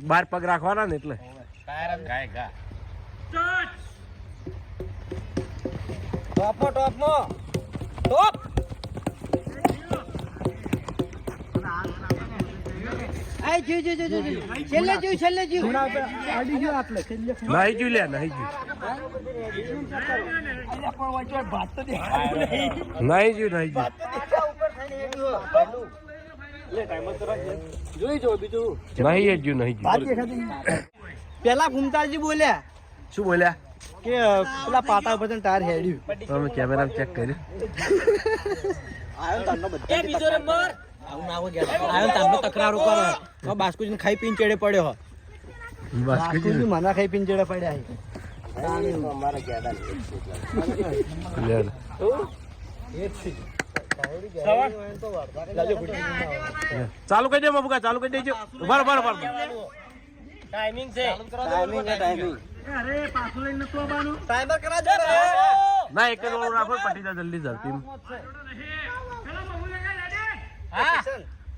બાર પગ રાખવાના ને એટલે છેલ્લે જીવ નહીં જુ લે નહીં જુ પેલા ઘૂમતાજી બોલ્યા શું બોલ્યા કે પેલા પાટા ઉપર ટાયર હેડ્યું તમે કેમેરા ચેક કર્યું તકરાર ઉપર બાસ્કુજી ખાઈ પીને ચેડે પડ્યો બાસ્કુજી મને ખાઈ પીને ચેડે પડ્યા ચાલુ કરી દે મફુકા ચાલુ કરી દેજો ઉભા ટાઈમિંગ છે ટાઈમિંગ અરે પાછું લઈને તો આવવાનું ટાઈમર કરા દે ના એક જ ઓળો રાખો પટી જા જલ્દી ઝડપી હા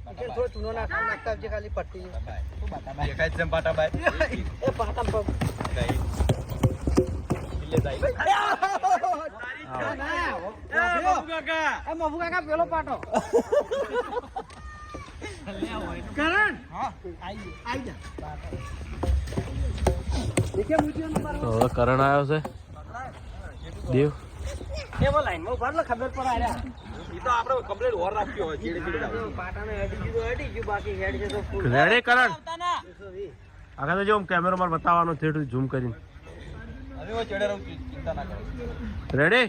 કે થોડો ચૂનો નાખતા જે ખાલી પટ્ટી દેખાય છે પાટા ભાઈ એ પાટા પર મફુ કાકા પેલો પાટો કરણ આઈ જા તો હવે કરણ આવ્યો છે દેવ એવો લાઈનમાં ઉભા એટલે ખબર પડે આયા ઈ તો આપણે કમ્પ્લીટ ઓર રાખ્યો હોય ચીડે પાટાને હેડી ગયું બાકી હેડ છે તો ફૂલ રેડી કરણ આગળ તો જો કેમેરા પર બતાવવાનો થેટ ઝૂમ કરીને હવે હું ચડે રહું ચિંતા ના કરો રેડી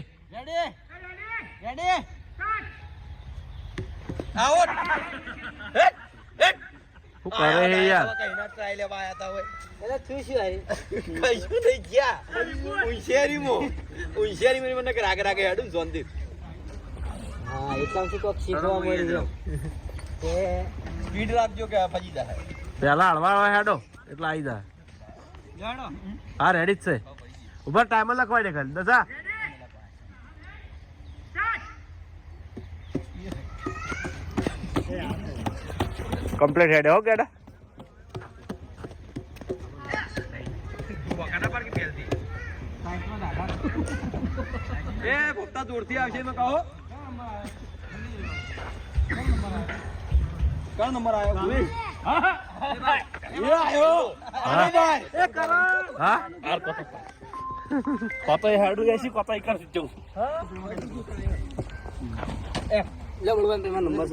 રેડી આવો શું કરે છે યાર કઈના ટ્રાય લેવા આયા તા હોય એટલે તું શું આવી કઈશું નહીં ગયા ઉંશિયારી મને રાગે રાગે હેડું જોનદી હા એટલા શું કોક શીખવા મળ્યું કે સ્પીડ રાખજો કે ફજી જાય પેલા હળવા હેડો એટલે આવી જા જાણો હા રેડી જ છે ઉપર ટાઈમર લખવાય દે ખાલી દસા કમ્પ્લીટ હેડે હો કેડા વકાના પર કે પેલથી એ ભોગતા જોરથી આવશે મે કહો કયો નંબર આવ્યો ભાઈ હા એ આયો અરે ભાઈ એ કરણ હા આર કતો હેડું એસી કતો કર જઉં લે બોલવાનું તમારો નંબર